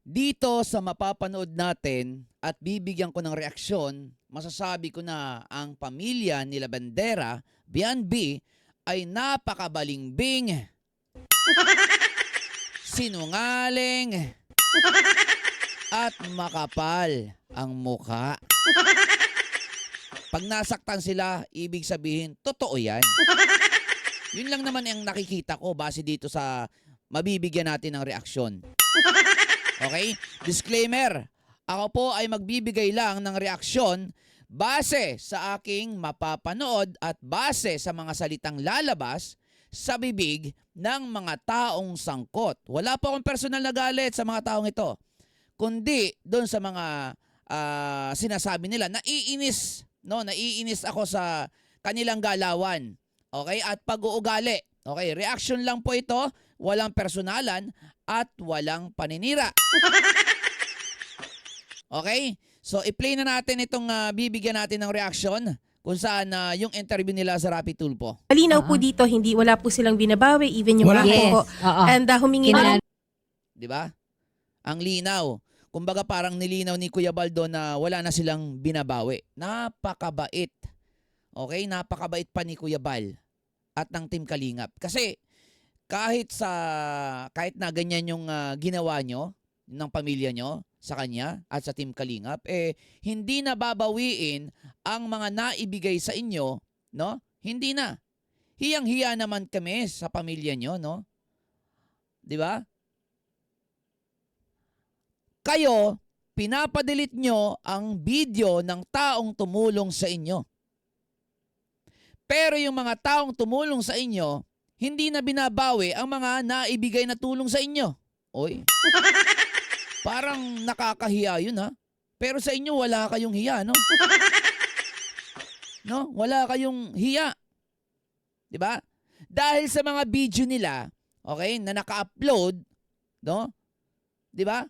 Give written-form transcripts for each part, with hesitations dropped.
Dito sa mapapanood natin at bibigyan ko ng reaksyon, masasabi ko na ang pamilya nila Bandera, Bianbi, ay napakabalimbing, sinungaling, at makapal ang muka. Pag nasaktan sila, ibig sabihin, totoo yan. Yun lang naman ang nakikita ko base dito sa mabibigyan natin ng reaksyon. Okay? Disclaimer, ako po ay magbibigay lang ng reaksyon base sa aking mapapanood at base sa mga salitang lalabas sa bibig ng mga taong sangkot. Wala po akong personal na galit sa mga taong ito, kundi doon sa mga sinasabi nila. Naiinis, no? Naiinis ako sa kanilang galawan. Okay? At pag-uugali. Okay, reaction lang po ito, walang personalan at walang paninira. Okay? So, i-play na natin itong bibigyan natin ng reaction kung saan yung interview nila sa Rapid Tulpo. Malinaw po dito, wala po silang binabawi, even yung Wala. ako Yes. po. Oo. And humingi na Di ba? Ang linaw. Kumbaga parang nilinaw ni Kuya Baldo na wala na silang binabawi. Napakabait. Okay? Napakabait pa ni Kuya Bal at ng Team Kalingap. Kasi kahit na ganyan yung ginawa nyo ng pamilya nyo sa kanya at sa Team Kalingap, hindi na babawiin ang mga naibigay sa inyo, no? Hindi na. Hiyang-hiya naman kami sa pamilya nyo, no? Di ba? Kayo, pinapadelete nyo ang video ng taong tumulong sa inyo. Pero yung mga taong tumulong sa inyo, hindi na binabawi ang mga naibigay na tulong sa inyo. Oy, parang nakakahiya yun, ha? Pero sa inyo, wala kayong hiya, no? No? Wala kayong hiya. Diba? Dahil sa mga video nila, okay, na naka-upload, no? Diba?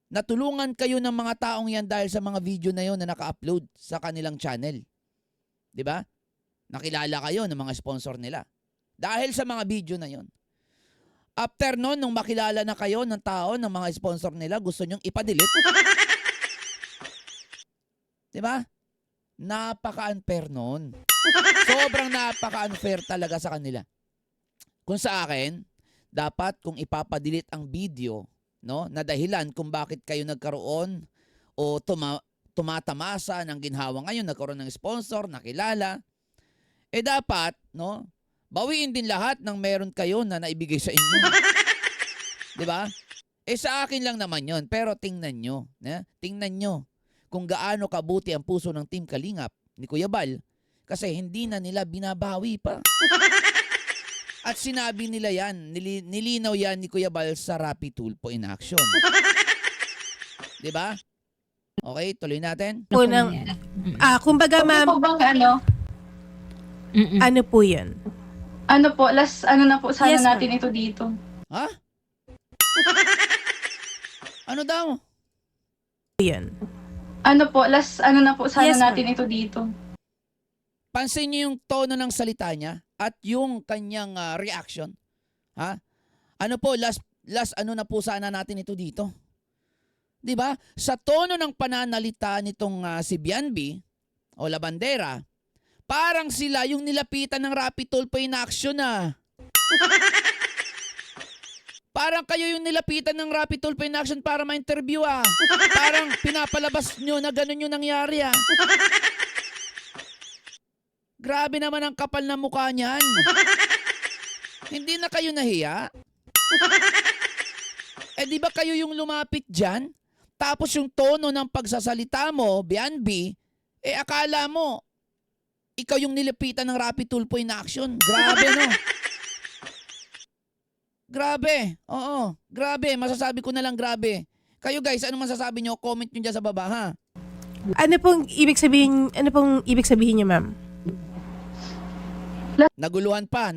Natulungan kayo ng mga taong yan dahil sa mga video na yon na naka-upload sa kanilang channel. Diba? Nakilala kayo ng mga sponsor nila. Dahil sa mga video na yon. After nun, nung makilala na kayo ng tao, ng mga sponsor nila, gusto nyong ipadelete. Diba? Napaka-unfair nun. Sobrang napaka-unfair talaga sa kanila. Kung sa akin, dapat kung ipapadelete ang video, no, na dahilan kung bakit kayo nagkaroon o tumatamasa ng ginhawa ngayon, nagkaroon ng sponsor, nakilala, dapat, no, bawiin din lahat ng meron kayo na naibigay sa inyo. Diba? Sa akin lang naman yon, pero tingnan nyo, tingnan nyo kung gaano kabuti ang puso ng Team Kalingap ni Kuya Bal, kasi hindi na nila binabawi pa. At sinabi nila yan, nilinaw yan ni Kuya Bal sa Rapid Tulpo in action. Diba? Okay, tuloy natin. po ng, kumbaga ma'am, Ano po bang ano po yun? ano po, last ano na po sana Yes, natin ito dito. Ha? Ano daw? Yun. Ano po, last ano na po sana Yes, ma'am. natin ito dito. Pansin niyo yung tono ng salita niya at yung kanyang reaction. Ha? Ano po, last ano na po sana natin ito dito? 'Di ba? Sa tono ng pananalita nitong si Bianbi o La Bandera, parang sila yung nilapitan ng Rapid Tulpo in action na. Parang kayo yung nilapitan ng Rapid Tulpo in action para ma-interview ah. Parang pinapalabas nyo na ganun yung nangyari ah. Grabe naman ang kapal na mukha niyan. Hindi na kayo nahiya? Di ba kayo yung lumapit dyan? Tapos yung tono ng pagsasalita mo, Bianbi, akala mo, ikaw yung nilapitan ng Rapid Tulpo in action. Grabe, no? Grabe. Oo, grabe. Masasabi ko na lang grabe. Kayo guys, ano masasabi nyo? Comment nyo dyan sa baba, ha? Ano pong ibig sabihin niyo, ma'am? Naguluhan pa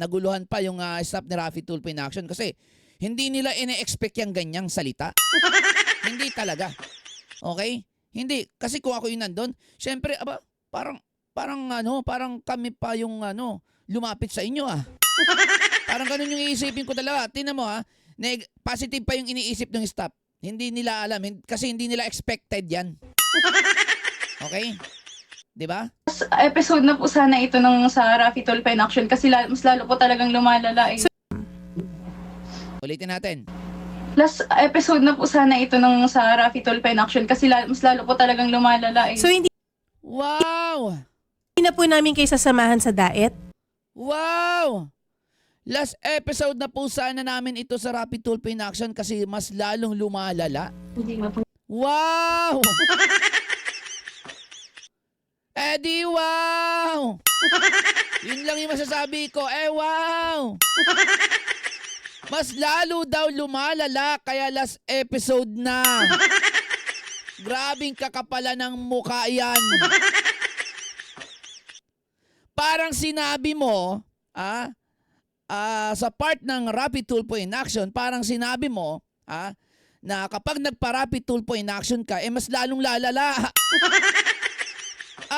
yung staff ni Rapid Tulpo in action kasi hindi nila ine-expect yung ganyang salita. Hindi talaga. Okay? Hindi. Kasi kung ako yung nandun, syempre, parang kami pa yung lumapit sa inyo ah. Parang ganun yung iisipin ko talaga. Tingnan mo ha, positive pa yung iniisip ng staff. Hindi nila alam. Kasi hindi nila expected yan. Okay? Di ba? Episode na po sana ito ng sa Raffy Tulfo in Action kasi mas lalo po talagang lumalala eh. Ulitin natin. Last episode na po sana ito ng sa Raffy Tulfo in Action kasi mas lalo po talagang lumalala eh. So hindi Wow! na po namin kayo sasamahan sa diet? Wow! Last episode na po sana namin ito sa Rapid Tulfo in Action kasi mas lalong lumalala. Hindi nga po. Wow! Eddie, wow! Yun lang yung masasabi ko. Wow! Mas lalo daw lumalala kaya last episode na. Grabing kakapala ng mukha yan. Parang sinabi mo, sa part ng Rapid Tulfo in Action, parang sinabi mo, na kapag nagpa-Rapid Tulfo in Action ka, mas lalong lalala.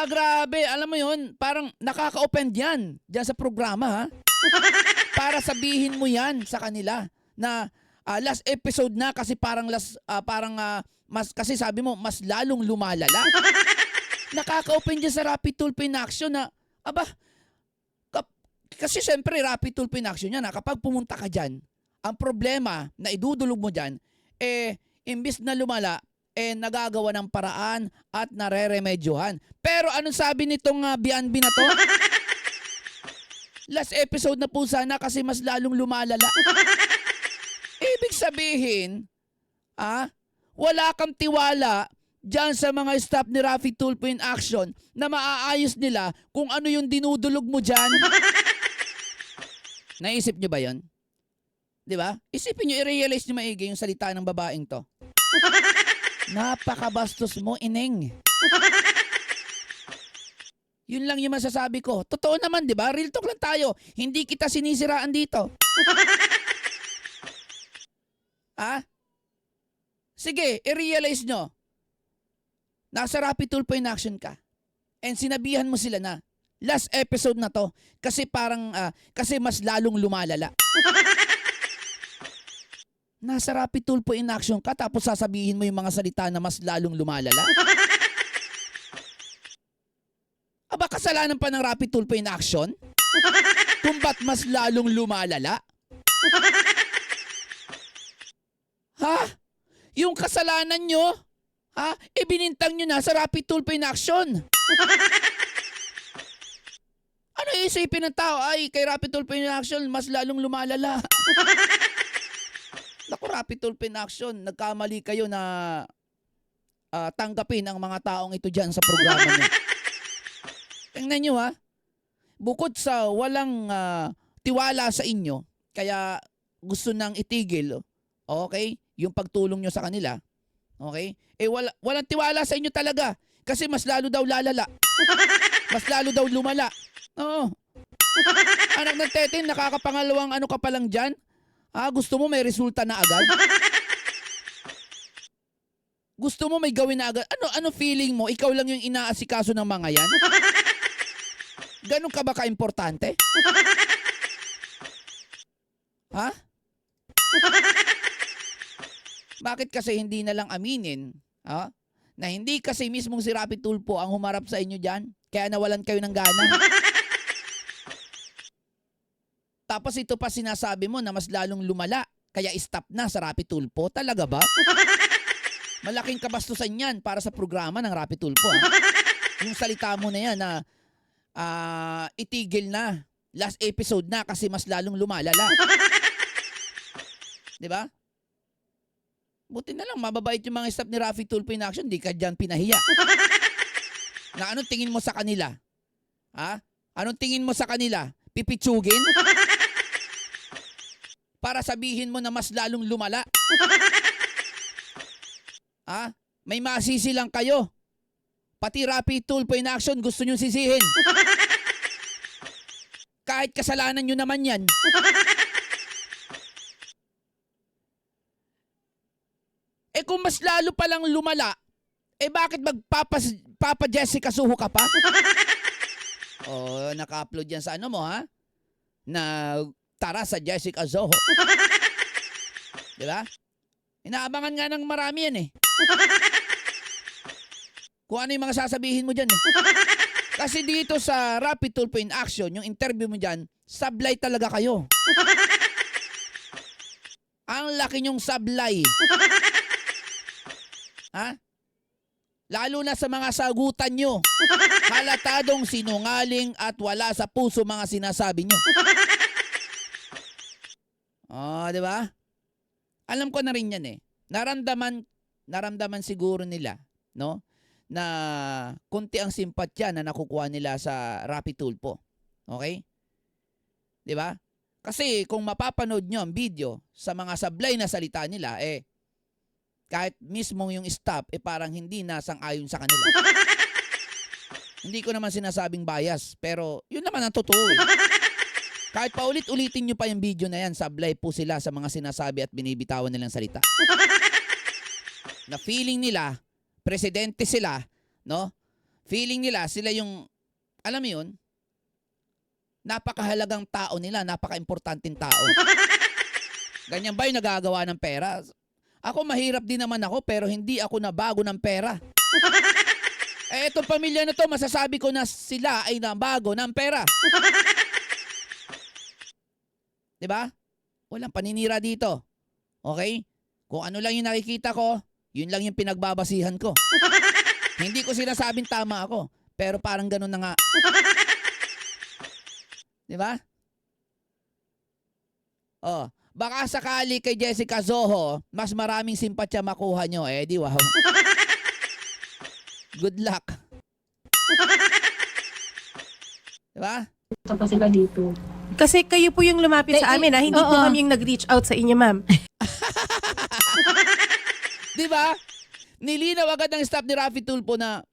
Grabe. Alam mo yun, parang nakaka-offend yan dyan sa programa, ha? Para sabihin mo yan sa kanila na last episode na kasi kasi sabi mo, mas lalong lumalala. Nakaka-offend dyan sa Rapid Tulfo in Action na, kasi syempre Rapid Tulfo in Action yan, kapag pumunta ka dyan, ang problema na idudulog mo dyan, imbis na lumala, nagagawa ng paraan at nareremedyohan. Pero anong sabi nitong B&B na to? Last episode na po sana kasi mas lalong lumalala. Ibig sabihin, wala kang tiwala dyan sa mga staff ni Rapid Tulfo in Action na maaayos nila kung ano yung dinudulog mo dyan. Naisip nyo ba yon? Di ba? Isipin nyo, i-realize nyo maigi yung salita ng babaeng to. Napakabastos mo, ineng. Yun lang yung masasabi ko. Totoo naman, di ba? Real talk lang tayo. Hindi kita sinisiraan dito. Sige, i-realize nyo. Nasa Rapid Tulfo in Action ka. And sinabihan mo sila na, last episode na to, kasi kasi mas lalong lumalala. Nasa Rapid Tulfo in Action ka tapos sasabihin mo yung mga salita na mas lalong lumalala? Kasalanan pa ng Rapid Tulfo in Action? Kung ba't mas lalong lumalala? Yung kasalanan nyo? Ibinintang nyo na sa Rapid Tulfo in Action. Ano isipin ng tao? Kay Rapid Tulfo in Action, mas lalong lumalala. Naku, Rapid Tulfo in Action, nagkamali kayo na tanggapin ang mga taong ito dyan sa programa niyo. Tingnan nyo bukod sa walang tiwala sa inyo, kaya gusto nang itigil, okay, yung pagtulong nyo sa kanila, okay, walang tiwala sa inyo talaga kasi mas lalo daw lalala. Mas lalo daw lumala. Oo. Anak ng tete, nakakapangalawang ano ka pa lang dyan? Gusto mo may resulta na agad? Gusto mo may gawin na agad? Ano feeling mo? Ikaw lang yung inaasikaso ng mga yan? Ganun ka ba ka-importante? Bakit kasi hindi na lang aminin, na hindi kasi mismong si Rapid Tulfo ang humarap sa inyo dyan? Kaya nawalan kayo ng gana? Tapos ito pa sinasabi mo na mas lalong lumala. Kaya stop na sa Rapid Tulfo. Talaga ba? Malaking kabastusan yan para sa programa ng Rapid Tulfo. Yung salita mo na yan na itigil na. Last episode na kasi mas lalong lumalala. Diba? Buti na lang, mababait yung mga staff ni Rapid Tulfo in Action. Di ka dyan pinahiya. Na anong tingin mo sa kanila? Anong tingin mo sa kanila? Pipitsugin? Para sabihin mo na mas lalong lumala? May masisi lang kayo. Pati Rapid Tulfo in Action gusto nyo sisihin. Kahit kasalanan nyo naman yan. Kung mas lalo palang lumala, bakit Papa Jessica Suho ka pa? Naka-upload yan sa ano mo, na tara sa Jessica Soho. Diba? Inaabangan nga ng marami yan eh. Kung ano yung mga sasabihin mo dyan eh. Kasi dito sa Rapid Tulfo in Action, yung interview mo dyan, sablay talaga kayo. Ang laki nyong sablay. Ha? Lalo na sa mga sagutan nyo. Halatadong sinungaling at wala sa puso mga sinasabi nyo. Oh, di ba? Alam ko na rin yan eh. Naramdaman siguro nila, no? Na kunti ang simpatya na nakukuha nila sa Rapid Tulfo. Okay? Di ba? Kasi kung mapapanood nyo ang video sa mga sablay na salita nila, kahit mismo yung staff, parang hindi nasang-ayon sa kanila. Hindi ko naman sinasabing bias, pero yun naman ang totoo eh. Kahit paulit-ulitin nyo pa yung video na yan, sablay po sila sa mga sinasabi at binibitawan nilang salita. Na feeling nila, presidente sila, no? Feeling nila, sila yung, alam mo yun, napakahalagang tao nila, napaka-importanting tao. Ganyan ba yung nagagawa ng pera? Ako mahirap din naman ako, pero hindi ako nabago ng pera. Itong pamilya na to, masasabi ko na sila ay nabago ng pera. Diba? Walang paninira dito. Okay? Kung ano lang yung nakikita ko, yun lang yung pinagbabasihan ko. Hindi ko sinasabing tama ako, pero parang ganun na nga. Diba? Oh, baka sakali kay Jessica Soho, mas maraming simpatya makuha nyo. Di wow. Good luck. Diba? Ito pa sila dito. Kasi kayo po yung lumapit sa amin, hindi po kami yung nag-reach out sa inyo, ma'am. Diba? Nilinaw agad ng staff ni Rapid Tulfo na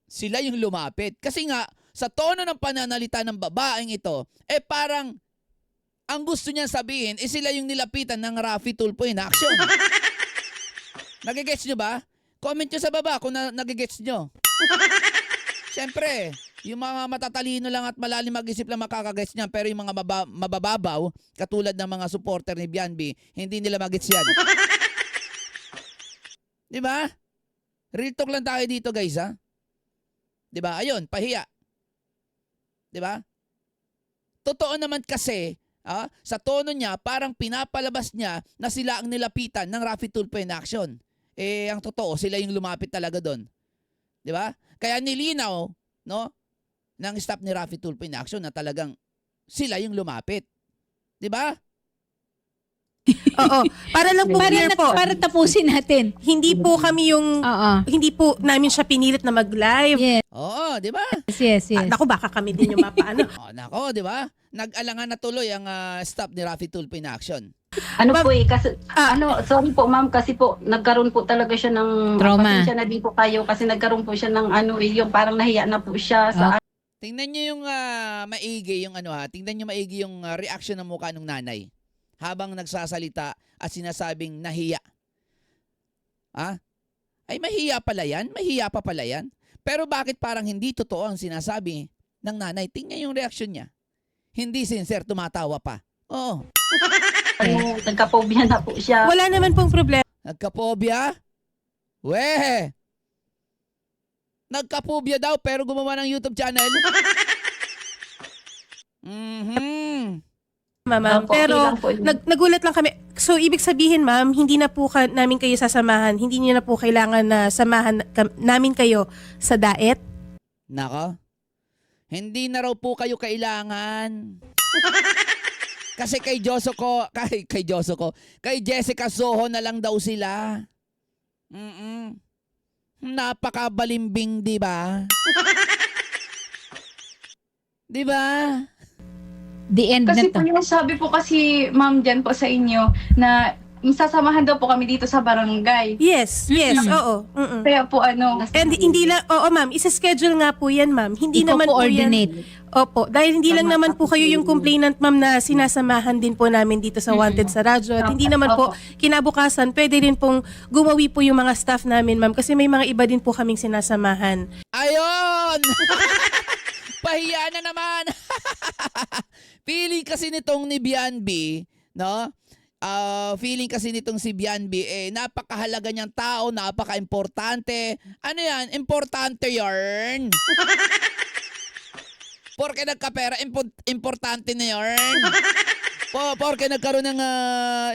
sila yung lumapit. Kasi nga, sa tono ng pananalita ng babaeng ito, parang ang gusto niya sabihin, sila yung nilapitan ng Rapid Tulfo in Action. Nagigets nyo ba? Comment nyo sa baba kung nagigets nyo. Siyempre, yung mga matatalino lang at malalim mag-isip lang makakagets niyan, pero yung mga mabababaw, katulad ng mga supporter ni Bianbi, hindi nila magets yan. Diba? Real talk lang tayo dito, guys, ha? Diba? Ayun, pahiya. Diba? Totoo naman kasi, sa tono niya, parang pinapalabas niya na sila ang nilapitan ng Rapid Tulfo in Action. Ang totoo, sila yung lumapit talaga doon. Diba? Kaya nilinaw, no, ng staff ni Rapid Tulfo in Action na talagang sila yung lumapit. Diba? Oo. Para lang po clear po. Para tapusin natin. Hindi po kami yung, hindi po namin siya pinilit na mag-live. Yes, Oo, diba? yes. Naku, baka kami din yung mapaano. Nako, diba? Nag-alangan na tuloy ang staff ni Rapid Tulfo in Action. Ano po kasi, sorry po ma'am, kasi po, nagkaroon po talaga siya ng, Trauma. pasensya na din po kayo, kasi nagkaroon po siya ng yung parang nahiya na po siya sa, Tingnan nyo yung maigi, yung tingnan nyo maigi yung reaction ng mukha ng nanay habang nagsasalita at sinasabing nahiya. Ay mahiya pala yan? Mahiya pa pala yan? Pero bakit parang hindi totoo ang sinasabi ng nanay? Tingnan yung reaction niya. Hindi sincere, tumatawa pa. Oo. nagka-phobia na po siya. Wala naman pong problema. Nagka-phobia? Weh! Nagka-phobia daw pero gumawa ng YouTube channel? Ma'am. Opo, okay Pero lang po yun. nagulat lang kami. So, ibig sabihin, ma'am, hindi na po namin kayo sasamahan. Hindi niyo na po kailangan na samahan namin kayo sa daet. Nako. Hindi na raw po kayo kailangan. Kasi kay Jessica Soho na lang daw sila. Napakabalimbing, di ba? Di ba? The end Kasi na po to. yung sabi po kasi ma'am dyan po sa inyo na sasamahan daw po kami dito sa barangay. Yes, oo. Kaya po And hindi lang, oo ma'am, isa-schedule nga po yan ma'am. Hindi naman po yan. I-coordinate. Opo, dahil hindi lang naman po kayo yung complainant ma'am na sinasamahan din po namin dito sa Wanted sa radyo. At hindi naman po kinabukasan, pwede rin pong gumawi po yung mga staff namin ma'am kasi may mga iba din po kaming sinasamahan. Ayon! Pahiya na naman! Feeling kasi nitong ni Bianbi, no? feeling kasi nitong si Bianbi, napakahalaga niyang tao, napaka-importante. Ano yan? Importante yarn. Porke nagkapera, importante na yarn. Porke nagkaroon ng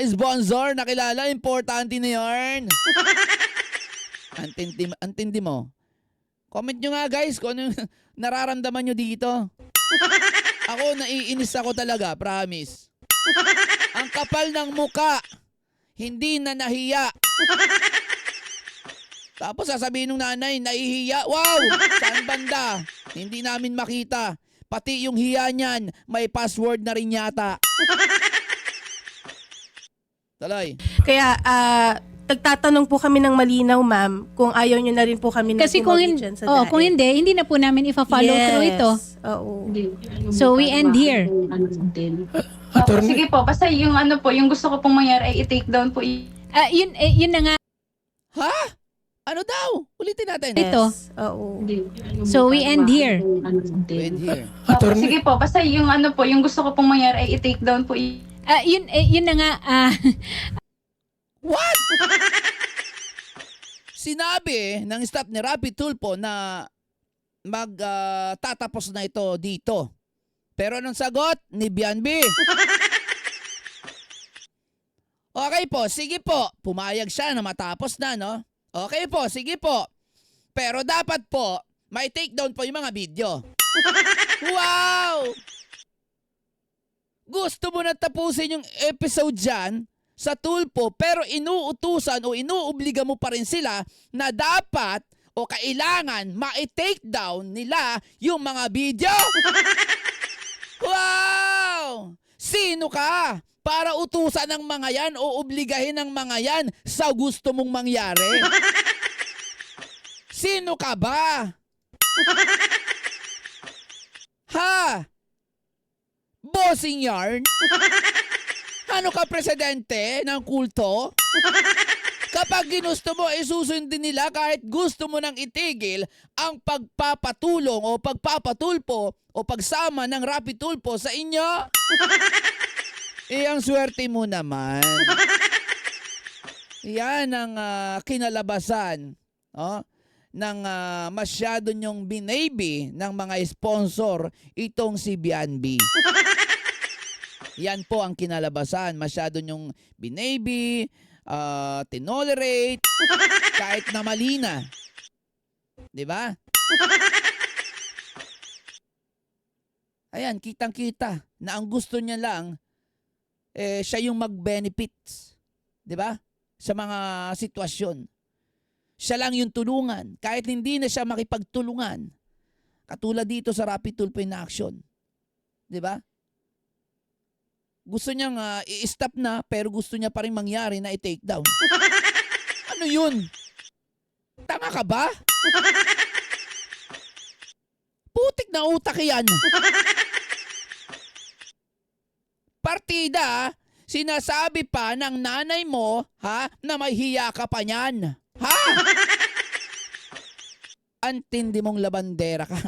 sponsor, nakilala, importante na yarn. Antindi mo. Comment nyo nga guys kung ano yung nararamdaman nyo dito. Ako, naiinis ako talaga, promise. Ang kapal ng muka, hindi na nahiya. Tapos sasabihin ng nanay, nahihiya. Wow! Saan banda? Hindi namin makita. Pati yung hiya niyan, may password na rin yata. Tuloy. Kaya, nagtatanong po kami ng malinaw, ma'am, kung ayaw nyo na rin po kami Kasi kung, dyan sa kung hindi na po namin ifa-follow through ito. Oo. So, we end here. Opo, sige po, basta yung ano po, yung gusto ko pong mangyari ay i-take down po. Yun na nga. Ha? Ano daw? Ulitin natin. Ito. Oo. So, we end here. Wait here. Opo, sige po, basta yung ano po, yung gusto ko pong mangyari ay i-take down po. Yun na nga. What? Sinabi ng staff ni Rapi Tulfo na magtatapos na ito dito. Pero anong sagot ni Bianbi? Okay po, sige po. Pumayag siya na matapos na, no? Okay po, sige po. Pero dapat po, may take down po yung mga video. Wow! Gusto mo na tapusin yung episode dyan sa Tulfo, pero inuutusan o inuobliga mo pa rin sila na dapat o kailangan ma-take down nila yung mga video. Wow! Sino ka para utusan ng mga yan o obligahin ng mga yan sa gusto mong mangyari? Sino ka ba? Ha? Bossing yarn? Ano ka, presidente ng kulto? Kapag ginusto mo, isusundin nila kahit gusto mo nang itigil ang pagpapatulong o pagpapatulpo o pagsama ng Rapi Tulfo sa inyo. Ang swerte mo naman. Yan ang kinalabasan ng masyado nyong binaby ng mga sponsor itong si Bianbi. Yan po ang kinalabasan. Masyado nyong binaby, tinolerate, kahit na mali na. Diba? Ayan, kitang-kita na ang gusto niya lang, siya yung mag-benefits. Diba? Sa mga sitwasyon. Siya lang yung tulungan. Kahit hindi na siya makipagtulungan. Katulad dito sa Rapi Tulfo in Action. Diba? Gusto niyang i-stop na pero gusto niya pa rin mangyari na i-take down. Ano yun? Tanga ka ba? Putik na utak yan. Partida, sinasabi pa ng nanay mo, na may hiya ka pa niyan. Ha? Antindi mong labandera ka.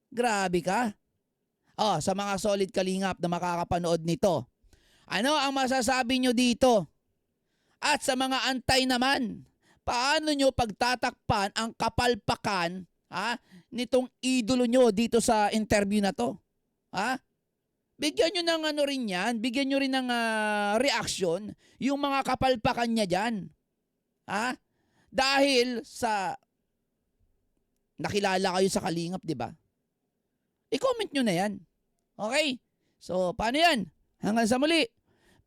Grabe ka. Sa mga solid kalingap na makakapanood nito. Ano ang masasabi nyo dito? At sa mga antay naman, paano nyo pagtatakpan ang kapalpakan nitong idolo nyo dito sa interview na to? Bigyan nyo ng ano rin yan, bigyan nyo rin ng reaction yung mga kapalpakan niya dyan. Dahil sa nakilala kayo sa kalingap, di ba? I-comment nyo na yan. Okay? So, paano yan? Hanggang sa muli.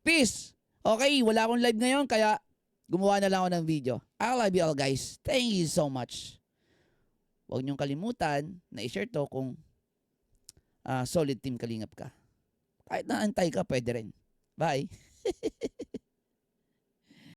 Peace. Okay, wala akong live ngayon kaya gumawa na lang ako ng video. I love you all guys. Thank you so much. Huwag niyong kalimutan na i-share to kung solid team kalingap ka. Kahit na antay ka, pwede rin. Bye.